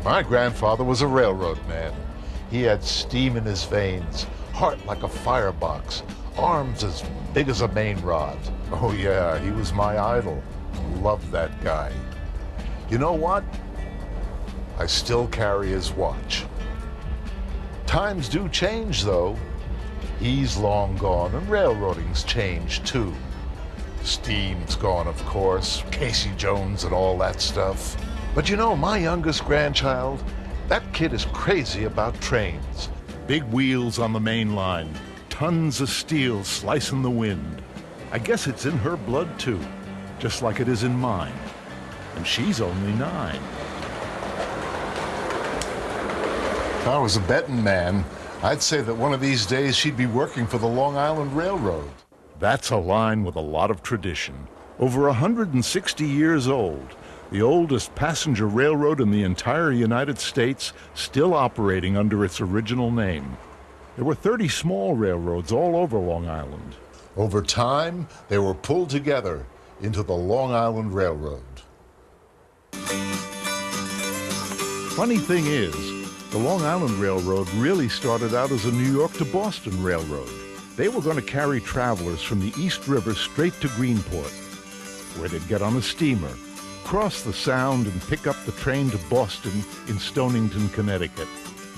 My grandfather was a railroad man. He had steam in his veins, heart like a firebox, arms as big as a main rod. Oh yeah, he was my idol. Loved that guy. You know what? I still carry his watch. Times do change, though. He's long gone, and railroading's changed, too. Steam's gone, of course, Casey Jones and all that stuff. But you know, my youngest grandchild, that kid is crazy about trains. Big wheels on the main line, tons of steel slicing the wind. I guess it's in her blood, too, just like it is in mine. And she's only 9. If I was a betting man, I'd say that one of these days she'd be working for the Long Island Railroad. That's a line with a lot of tradition. Over 160 years old, the oldest passenger railroad in the entire United States, still operating under its original name. There were 30 small railroads all over Long Island. Over time, they were pulled together into the Long Island Railroad. Funny thing is, the Long Island Railroad really started out as a New York to Boston railroad. They were going to carry travelers from the East River straight to Greenport, where they'd get on a steamer, cross the Sound, and pick up the train to Boston in Stonington, Connecticut.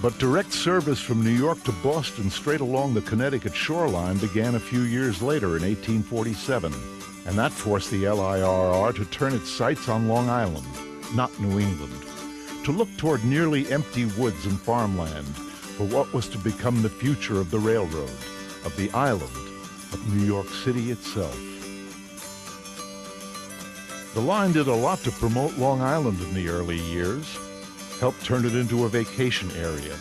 But direct service from New York to Boston straight along the Connecticut shoreline began a few years later in 1847, and that forced the LIRR to turn its sights on Long Island, not New England, to look toward nearly empty woods and farmland for what was to become the future of the railroad, of the island, of New York City itself. The line did a lot to promote Long Island in the early years, helped turn it into a vacation area,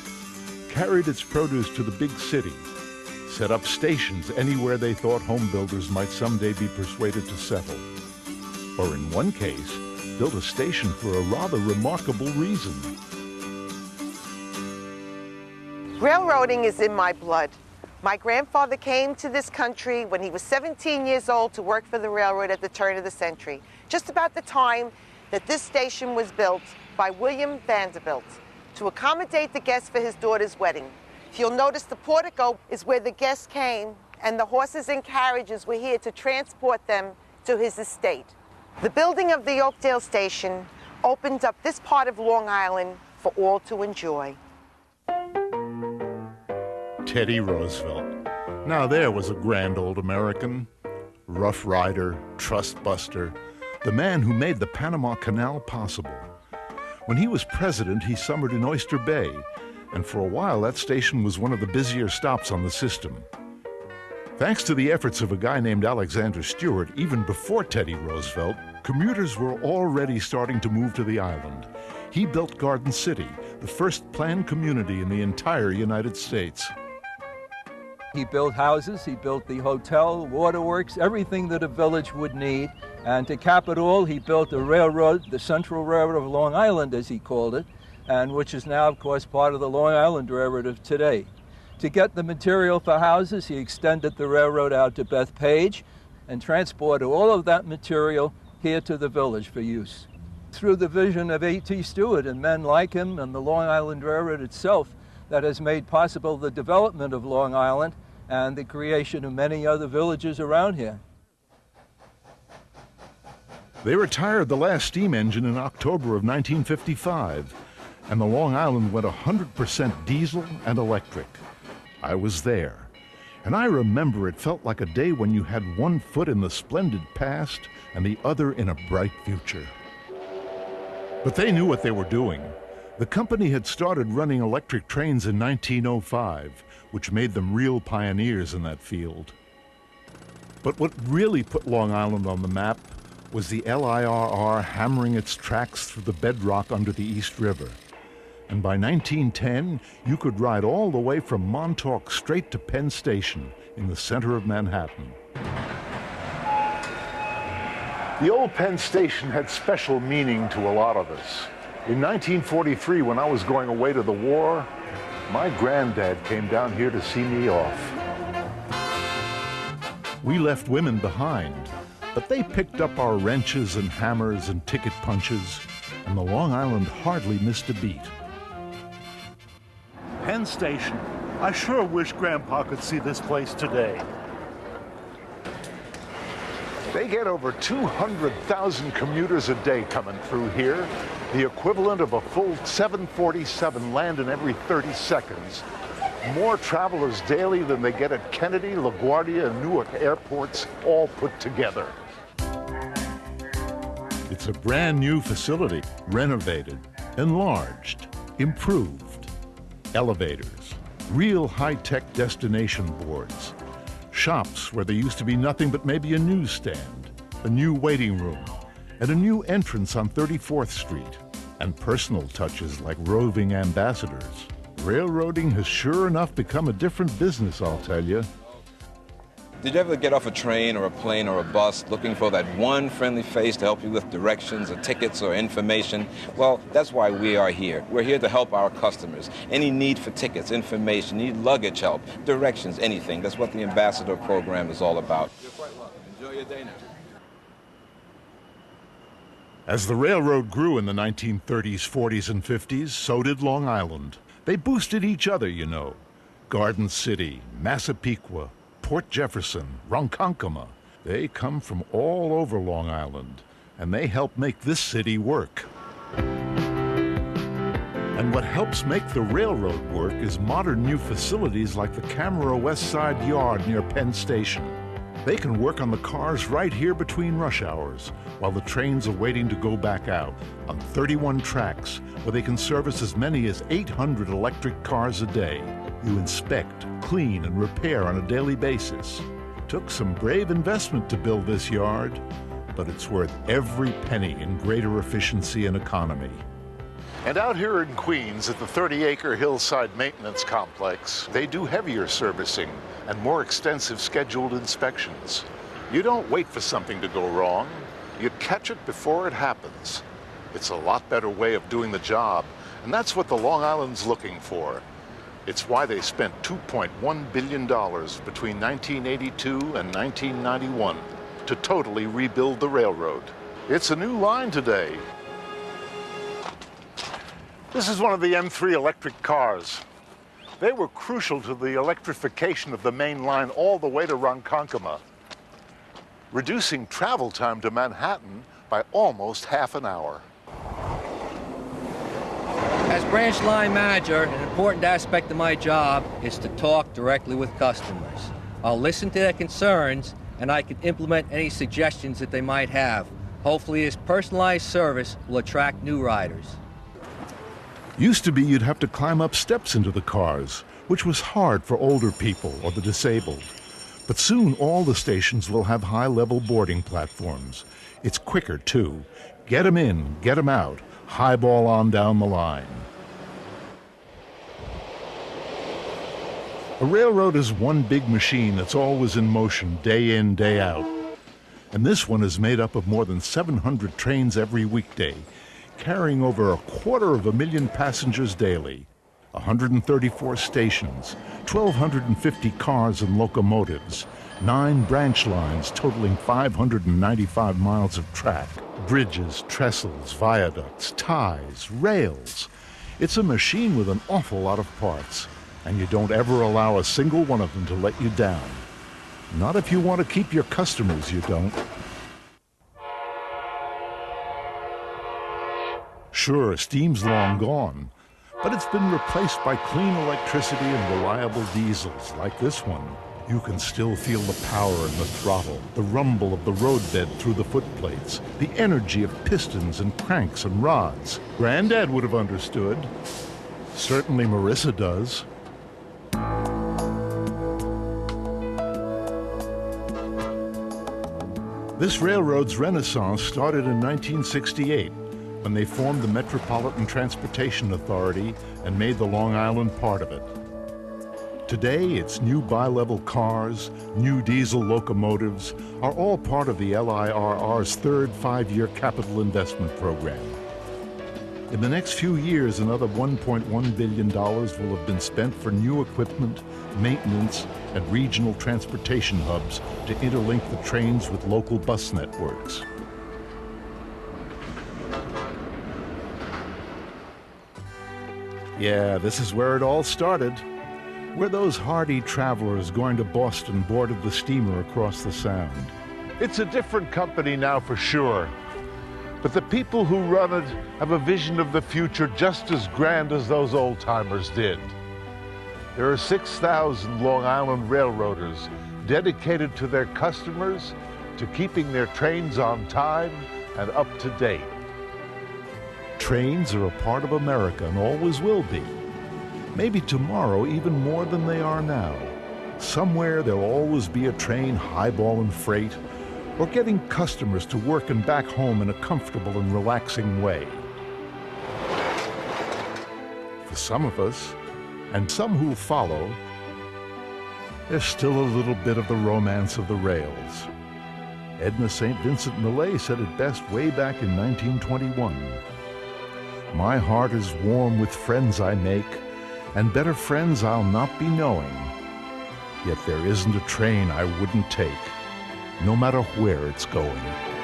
carried its produce to the big city, set up stations anywhere they thought home builders might someday be persuaded to settle, or in one case, built a station for a rather remarkable reason. Railroading is in my blood. My grandfather came to this country when he was 17 years old to work for the railroad at the turn of the century, just about the time that this station was built by William Vanderbilt to accommodate the guests for his daughter's wedding. If you'll notice, the portico is where the guests came, and the horses and carriages were here to transport them to his estate. The building of the Oakdale station opened up this part of Long Island for all to enjoy. Teddy Roosevelt. Now there was a grand old American. Rough Rider, trust buster, the man who made the Panama Canal possible. When he was president, he summered in Oyster Bay, and for a while that station was one of the busier stops on the system. Thanks to the efforts of a guy named Alexander Stewart, even before Teddy Roosevelt, commuters were already starting to move to the island. He built Garden City, the first planned community in the entire United States. He built houses, he built the hotel, waterworks, everything that a village would need. And to cap it all, he built a railroad, the Central Railroad of Long Island, as he called it, and which is now, of course, part of the Long Island Railroad of today. To get the material for houses, he extended the railroad out to Bethpage and transported all of that material here to the village for use. Through the vision of A.T. Stewart and men like him and the Long Island Railroad itself, that has made possible the development of Long Island and the creation of many other villages around here. They retired the last steam engine in October of 1955, and the Long Island went 100% diesel and electric. I was there, and I remember it felt like a day when you had one foot in the splendid past and the other in a bright future. But they knew what they were doing. The company had started running electric trains in 1905, which made them real pioneers in that field. But what really put Long Island on the map was the LIRR hammering its tracks through the bedrock under the East River. And by 1910, you could ride all the way from Montauk straight to Penn Station in the center of Manhattan. The old Penn Station had special meaning to a lot of us. In 1943, when I was going away to the war, my granddad came down here to see me off. We left women behind, but they picked up our wrenches and hammers and ticket punches, and the Long Island hardly missed a beat. Penn Station. I sure wish Grandpa could see this place today. They get over 200,000 commuters a day coming through here, the equivalent of a full 747 landing every 30 seconds. More travelers daily than they get at Kennedy, LaGuardia, and Newark airports all put together. It's a brand new facility, renovated, enlarged, improved. Elevators, real high-tech destination boards, shops where there used to be nothing but maybe a newsstand, a new waiting room, and a new entrance on 34th Street, and personal touches like roving ambassadors. Railroading has sure enough become a different business, I'll tell you. Did you ever get off a train or a plane or a bus looking for that one friendly face to help you with directions or tickets or information? Well, that's why we are here. We're here to help our customers. Any need for tickets, information, need luggage help, directions, anything. That's what the Ambassador program is all about. You're quite welcome. Enjoy your day now. As the railroad grew in the 1930s, 40s, and 50s, so did Long Island. They boosted each other, you know. Garden City, Massapequa, Port Jefferson, Ronkonkoma. They come from all over Long Island, and they help make this city work. And what helps make the railroad work is modern new facilities like the Camera West Side Yard near Penn Station. They can work on the cars right here between rush hours, while the trains are waiting to go back out, on 31 tracks, where they can service as many as 800 electric cars a day. You inspect, clean, and repair on a daily basis. Took some brave investment to build this yard, but it's worth every penny in greater efficiency and economy. And out here in Queens at the 30-acre Hillside Maintenance Complex, they do heavier servicing and more extensive scheduled inspections. You don't wait for something to go wrong. You catch it before it happens. It's a lot better way of doing the job, and that's what the Long Island's looking for. It's why they spent $2.1 billion between 1982 and 1991 to totally rebuild the railroad. It's a new line today. This is one of the M3 electric cars. They were crucial to the electrification of the main line all the way to Ronkonkoma, reducing travel time to Manhattan by almost half an hour. As branch line manager, an important aspect of my job is to talk directly with customers. I'll listen to their concerns, and I can implement any suggestions that they might have. Hopefully, this personalized service will attract new riders. Used to be you'd have to climb up steps into the cars, which was hard for older people or the disabled. But soon all the stations will have high-level boarding platforms. It's quicker, too. Get 'em in, get 'em out, highball on down the line. A railroad is one big machine that's always in motion, day in, day out. And this one is made up of more than 700 trains every weekday, carrying over 250,000 passengers daily, 134 stations, 1,250 cars and locomotives, 9 branch lines totaling 595 miles of track, bridges, trestles, viaducts, ties, rails. It's a machine with an awful lot of parts, and you don't ever allow a single one of them to let you down. Not if you want to keep your customers, you don't. Sure, steam's long gone, but it's been replaced by clean electricity and reliable diesels like this one. You can still feel the power in the throttle, the rumble of the roadbed through the footplates, the energy of pistons and cranks and rods. Granddad would have understood. Certainly Marissa does. This railroad's renaissance started in 1968. When they formed the Metropolitan Transportation Authority and made the Long Island part of it. Today, its new bi-level cars, new diesel locomotives are all part of the LIRR's third 5-year capital investment program. In the next few years, another $1.1 billion will have been spent for new equipment, maintenance, and regional transportation hubs to interlink the trains with local bus networks. Yeah, this is where it all started. Where those hardy travelers going to Boston boarded the steamer across the Sound. It's a different company now for sure. But the people who run it have a vision of the future just as grand as those old-timers did. There are 6,000 Long Island railroaders dedicated to their customers, to keeping their trains on time and up to date. Trains are a part of America and always will be. Maybe tomorrow even more than they are now. Somewhere there'll always be a train highballing freight or getting customers to work and back home in a comfortable and relaxing way. For some of us, and some who'll follow, there's still a little bit of the romance of the rails. Edna St. Vincent Millay said it best way back in 1921. My heart is warm with friends I make, and better friends I'll not be knowing. Yet there isn't a train I wouldn't take, no matter where it's going.